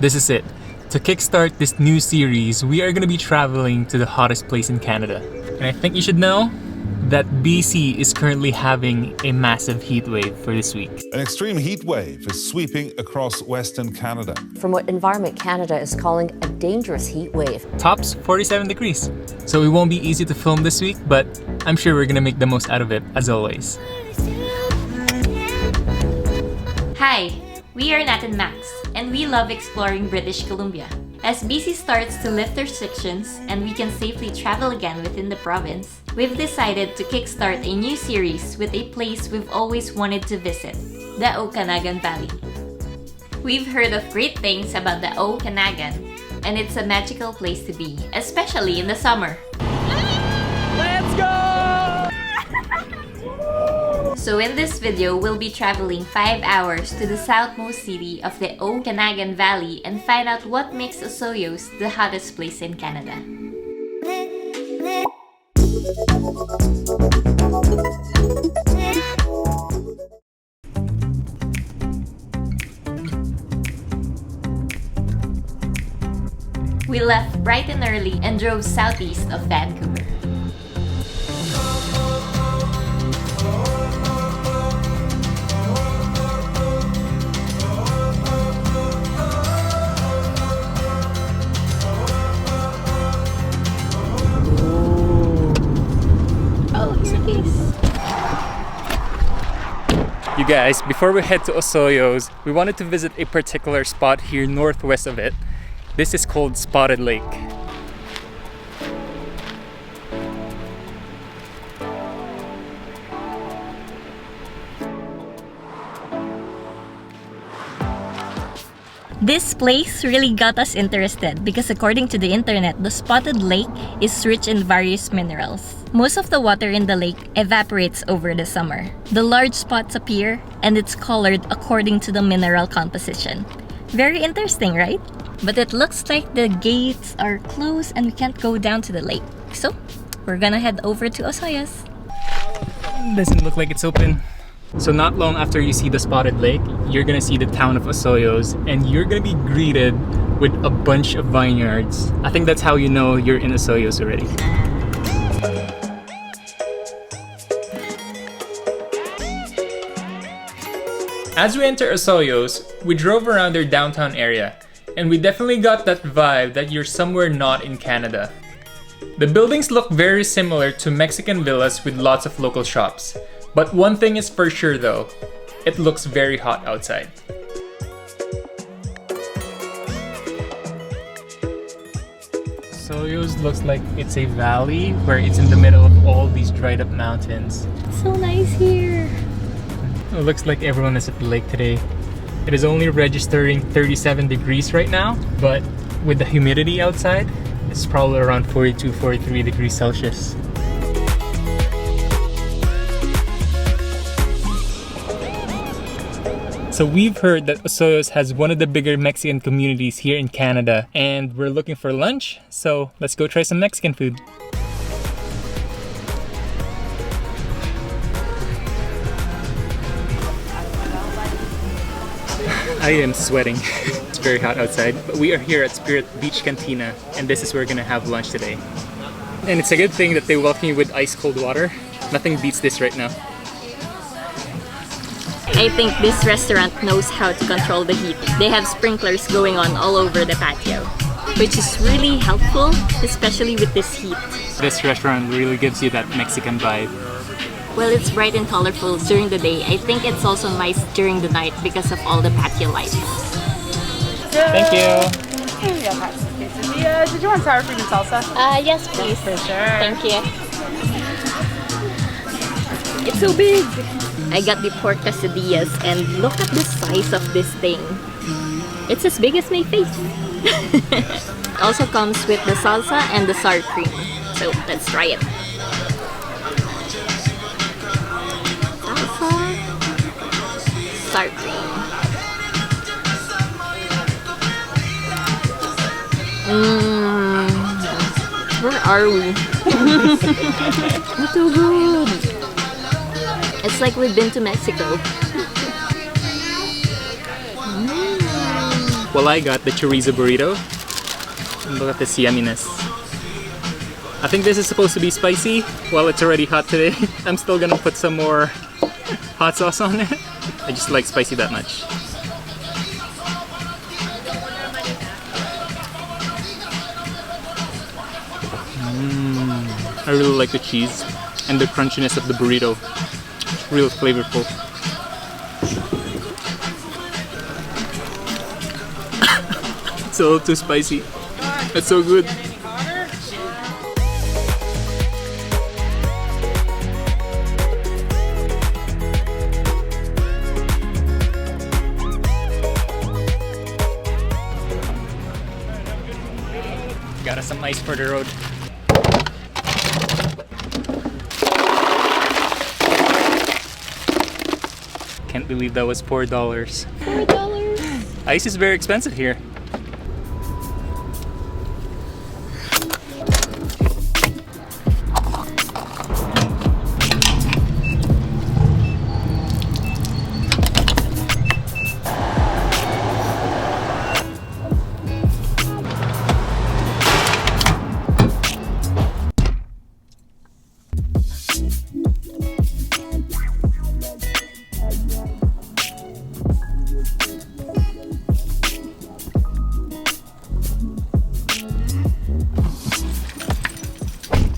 This is it. To kickstart this new series, we are going to be traveling to the hottest place in Canada. And I think you should know that BC is currently having a massive heat wave for this week. An extreme heat wave is sweeping across Western Canada. From what Environment Canada is calling a dangerous heat wave. Tops 47 degrees. So it won't be easy to film this week, but I'm sure we're gonna make the most out of it, as always. Hi, we are Nat and Max, and we love exploring British Columbia. As BC starts to lift restrictions and we can safely travel again within the province, we've decided to kickstart a new series with a place we've always wanted to visit, the Okanagan Valley. We've heard of great things about the Okanagan, and it's a magical place to be, especially in the summer. Let's go! So in this video, we'll be traveling 5 hours to the southmost city of the Okanagan Valley and find out what makes Osoyoos the hottest place in Canada. We left bright and early and drove southeast of Vancouver. You guys, before we head to Osoyoos, we wanted to visit a particular spot here northwest of it. This is called Spotted Lake. This place really got us interested because according to the internet, the Spotted Lake is rich in various minerals. Most of the water in the lake evaporates over the summer. The large spots appear and it's colored according to the mineral composition. Very interesting, right? But it looks like the gates are closed and we can't go down to the lake. So, we're gonna head over to Osoyoos. Doesn't look like it's open. So not long after you see the Spotted Lake, you're gonna see the town of Osoyoos and you're gonna be greeted with a bunch of vineyards. I think that's how you know you're in Osoyoos already. As we enter Osoyoos, we drove around their downtown area and we definitely got that vibe that you're somewhere not in Canada. The buildings look very similar to Mexican villas with lots of local shops. But one thing is for sure though, it looks very hot outside. Osoyoos looks like it's a valley where it's in the middle of all these dried up mountains. So nice here. It looks like everyone is at the lake today. It is only registering 37 degrees right now, but with the humidity outside, it's probably around 42-43 degrees Celsius. So we've heard that Osoyoos has one of the bigger Mexican communities here in Canada, and we're looking for lunch, so let's go try some Mexican food. I am sweating. It's very hot outside, but we are here at Spirit Beach Cantina, and this is where we're gonna have lunch today. And it's a good thing that they welcome you with ice cold water. Nothing beats this right now. I think this restaurant knows how to control the heat. They have sprinklers going on all over the patio, which is really helpful, especially with this heat. This restaurant really gives you that Mexican vibe. Well, it's bright and colorful during the day. I think it's also nice during the night because of all the patio lights. Thank you. Did you want sour cream and salsa? Yes, please. For sure. Thank you. It's so big. I got the pork quesadillas and look at the size of this thing. It's as big as my face. Also comes with the salsa and the sour cream. So let's try it. Salsa, sour cream. Where are we? It's so good. It's like we've been to Mexico. Well, I got the chorizo burrito. And look at this yumminess. I think this is supposed to be spicy. Well, it's already hot today. I'm still gonna put some more hot sauce on it. I just like spicy that much. I really like the cheese and the crunchiness of the burrito. Real flavorful. It's a little too spicy. That's so good. Got us some ice for the road. Can't believe that was $4. $4? Ice is very expensive here.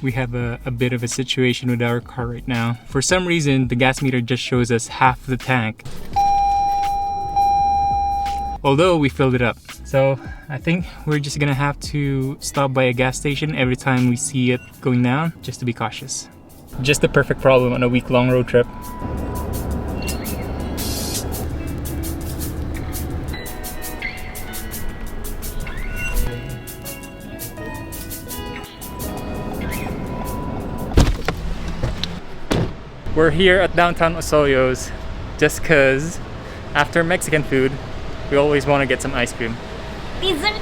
We have a bit of a situation with our car right now. For some reason, the gas meter just shows us half the tank, although we filled it up. So I think we're just gonna have to stop by a gas station every time we see it going down, just to be cautious. Just the perfect problem on a week-long road trip. We're here at downtown Osoyoos just cause after Mexican food, we always want to get some ice cream. Dessert!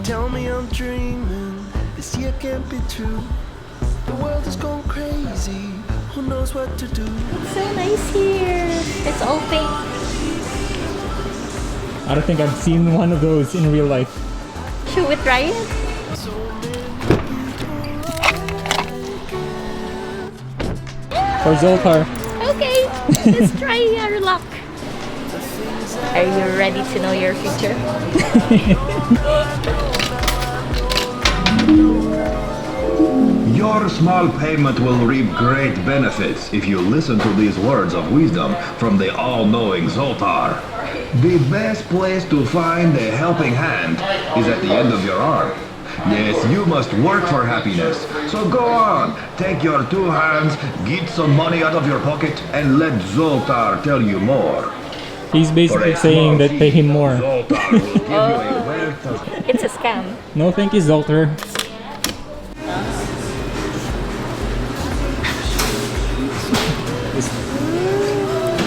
Tell me I'm dreaming, this year can't be true. The world is going crazy, who knows what to do. It's so nice here. It's all pink. I don't think I've seen one of those in real life. Should we try it? For Zoltar. Okay, let's try our luck. Are you ready to know your future? Your small payment will reap great benefits if you listen to these words of wisdom from the all-knowing Zoltar. The best place to find a helping hand is at the end of your arm. Yes, you must work for happiness. So go on, take your two hands, get some money out of your pocket, and let Zoltar tell you more. He's basically saying that pay him more. Zoltar will give you a wealth of... It's a scam. No thank you, Zoltar.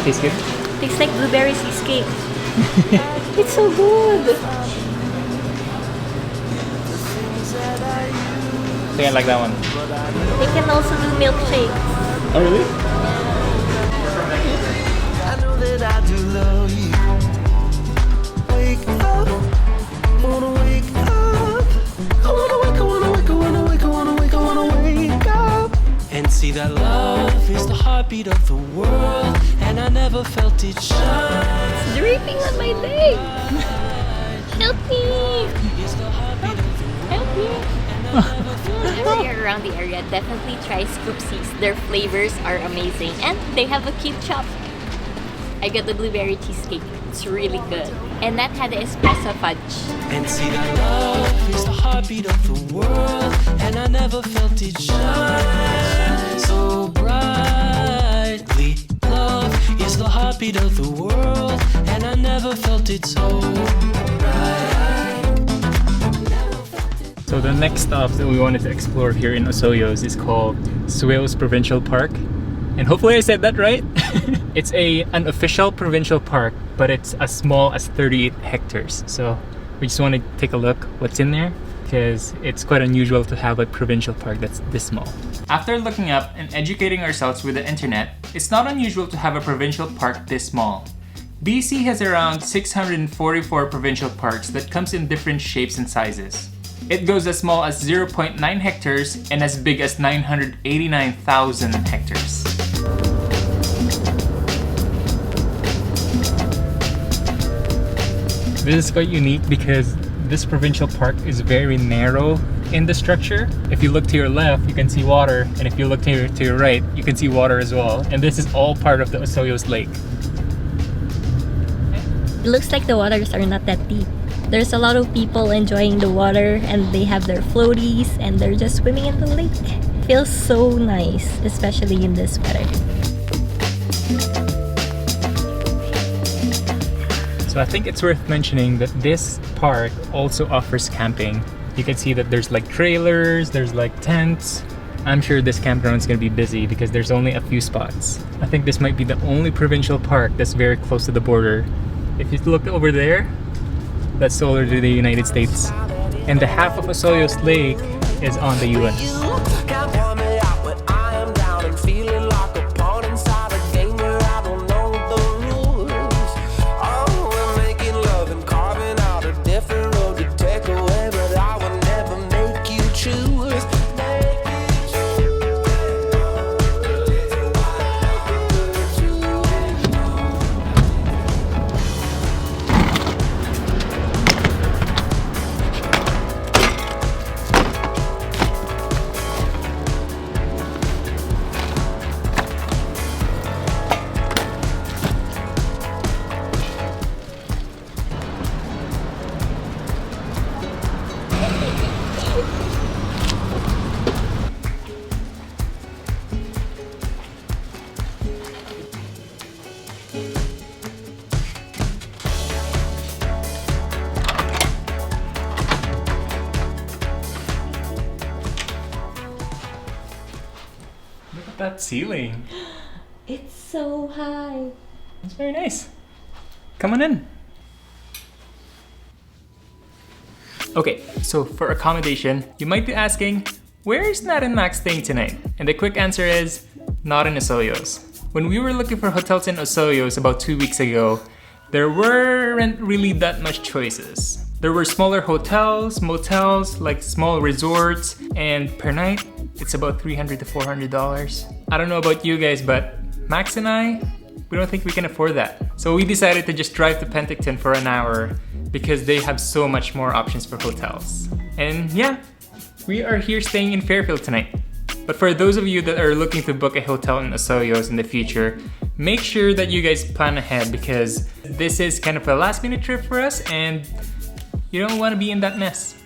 Tastes good? Tastes like blueberry cheesecake. It's so good. I think I like that one. They can also do milkshakes. Oh really? I know that I do love you. Wake up, wanna wake up. I wanna wake, I wanna wake, I wanna wake, I wanna wake, I wanna wake up. And see that love is the heartbeat of the world, and I never felt it shine. It's dripping on my leg. Help me! Help me! Whenever you're around the area, definitely try Scoopsies. Their flavors are amazing, and they have a cute shop. I got the blueberry cheesecake. It's really good. And that had the espresso fudge. And see that love is the heartbeat of the world, and I never felt it shine so brightly. Love is the heartbeat of the world, and I never felt it so bright. So the next stop that we wanted to explore here in Osoyoos is called Osoyoos Provincial Park. And hopefully I said that right. It's an unofficial provincial park, but it's as small as 38 hectares. So we just want to take a look what's in there. because it's quite unusual to have a provincial park that's this small. After looking up and educating ourselves with the internet, it's not unusual to have a provincial park this small. BC has around 644 provincial parks that comes in different shapes and sizes. It goes as small as 0.9 hectares and as big as 989,000 hectares. This is quite unique because this provincial park is very narrow in the structure. If you look to your left, you can see water, and if you look to your right, you can see water as well. And this is all part of the Osoyoos Lake. It looks like the waters are not that deep. There's a lot of people enjoying the water and they have their floaties and they're just swimming in the lake. Feels so nice, especially in this weather. So I think it's worth mentioning that this park also offers camping. You can see that there's like trailers, there's like tents. I'm sure this campground is going to be busy because there's only a few spots. I think this might be the only provincial park that's very close to the border. If you look over there, that's over to the United States. And the half of Osoyoos Lake is on the US. Look at that ceiling. It's so high. It's very nice. Come on in. Okay, so for accommodation, you might be asking, where is Nat and Max staying tonight? And the quick answer is, not in Osoyoos. When we were looking for hotels in Osoyoos about 2 weeks ago, there weren't really that much choices. There were smaller hotels, motels, like small resorts, and per night, it's about $300 to $400. I don't know about you guys, but Max and I, we don't think we can afford that. So we decided to just drive to Penticton for an hour because they have so much more options for hotels. And yeah, we are here staying in Fairfield tonight. But for those of you that are looking to book a hotel in Osoyoos in the future, make sure that you guys plan ahead because this is kind of a last minute trip for us and you don't want to be in that mess.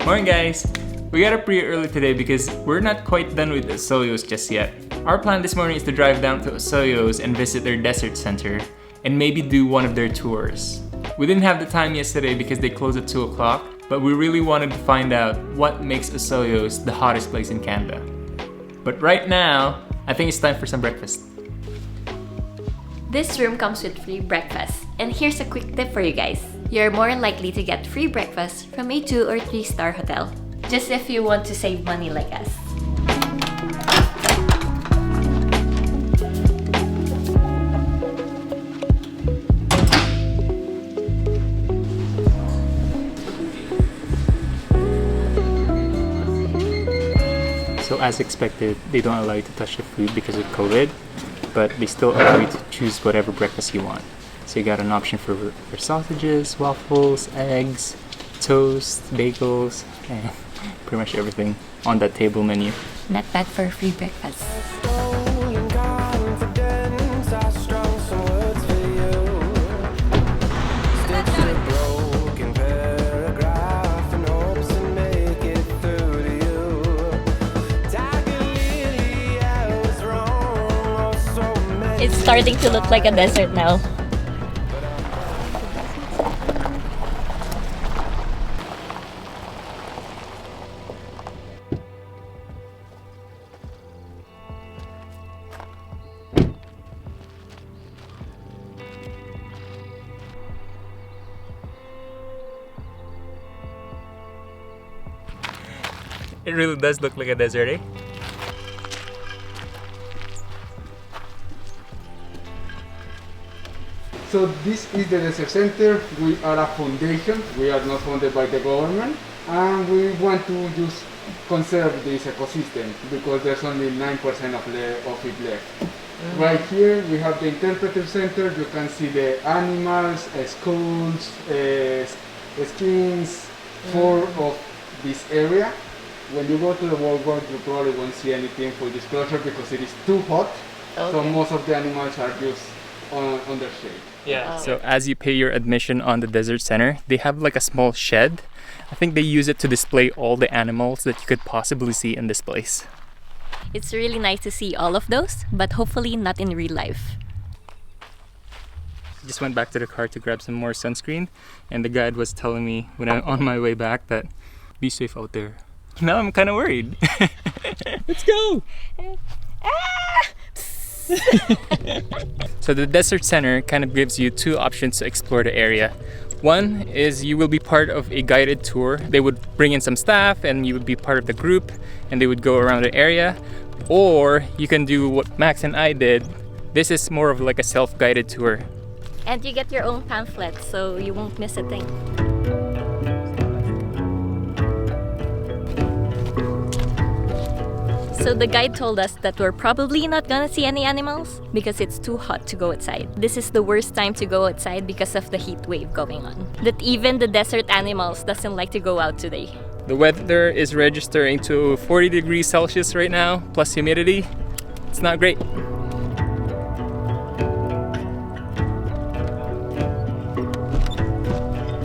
Morning guys! We got up pretty early today because we're not quite done with Osoyoos just yet. Our plan this morning is to drive down to Osoyoos and visit their desert center and maybe do one of their tours. We didn't have the time yesterday because they closed at 2 o'clock, but we really wanted to find out what makes Osoyoos the hottest place in Canada. But right now, I think it's time for some breakfast. This room comes with free breakfast. And here's a quick tip for you guys. You're more likely to get free breakfast from a 2 or 3 star hotel. Just if you want to save money like us. So as expected, they don't allow you to touch the food because of COVID, but they still allow you to choose whatever breakfast you want. So you got an option for sausages, waffles, eggs, toast, bagels, and pretty much everything on that table menu. Not bad for free breakfast. starting to look like a desert now. It really does look like a desert, eh? So this is the desert center. We are a foundation. We are not funded by the government, and we want to just conserve this ecosystem because there's only 9% of it left. Right here we have the interpretive center. You can see the animals, schools, skins, for of this area. When you go to the boardwalk, you probably won't see anything for disclosure because it is too hot. Okay. So most of the animals are just on their shade. Yeah. So as you pay your admission on the desert center, they have like a small shed. I think they use it to display all the animals that you could possibly see in this place. It's really nice to see all of those, but hopefully not in real life. Just went back to the car to grab some more sunscreen, and the guide was telling me when I'm on my way back that be safe out there. Now I'm kind of worried. Let's go! So the desert center kind of gives you two options to explore the area. One is you will be part of a guided tour. They would bring in some staff and you would be part of the group and they would go around the area. Or you can do what Max and I did. This is more of like a self-guided tour. And you get your own pamphlet, so you won't miss a thing. So the guide told us that we're probably not gonna see any animals because it's too hot to go outside. This is the worst time to go outside because of the heat wave going on. That even the desert animals doesn't like to go out today. The weather is registering to 40 degrees Celsius right now, plus humidity. It's not great.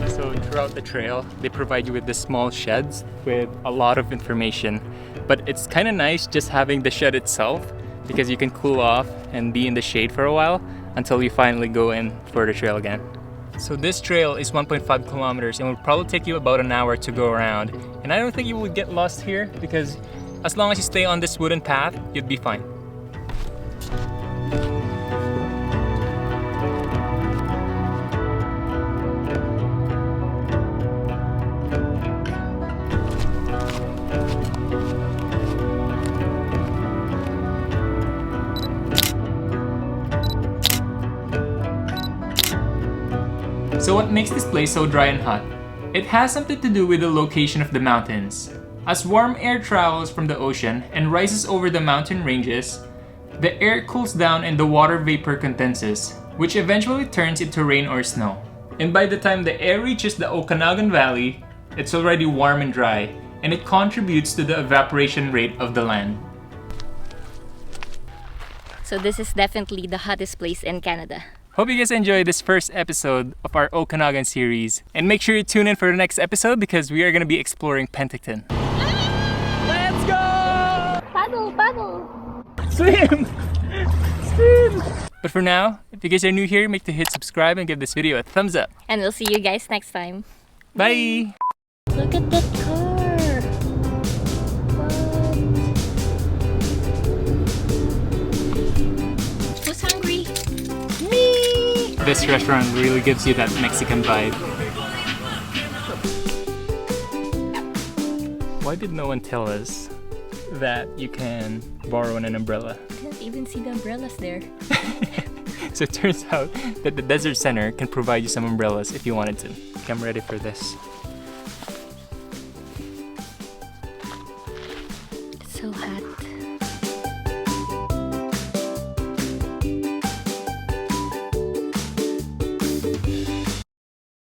So throughout the trail, they provide you with the small sheds with a lot of information. But it's kind of nice just having the shed itself because you can cool off and be in the shade for a while until you finally go in for the trail again. So this trail is 1.5 kilometers and will probably take you about an hour to go around. And I don't think you will get lost here because as long as you stay on this wooden path, you'd be fine. So what makes this place so dry and hot? It has something to do with the location of the mountains. As warm air travels from the ocean and rises over the mountain ranges, the air cools down and the water vapor condenses, which eventually turns into rain or snow. And by the time the air reaches the Okanagan Valley, it's already warm and dry, and it contributes to the evaporation rate of the land. So this is definitely the hottest place in Canada. Hope you guys enjoyed this first episode of our Okanagan series. And make sure you tune in for the next episode because we are going to be exploring Penticton. Let's go! Paddle, paddle! Swim! Swim! But for now, if you guys are new here, make sure to hit subscribe and give this video a thumbs up. And we'll see you guys next time. Bye! Look at that car! What? Who's hungry? Me! This restaurant really gives you that Mexican vibe. Why did no one tell us that you can borrow an umbrella? I can't even see the umbrellas there. So it turns out that the desert center can provide you some umbrellas if you wanted to. Okay, I'm ready for this. It's so hot.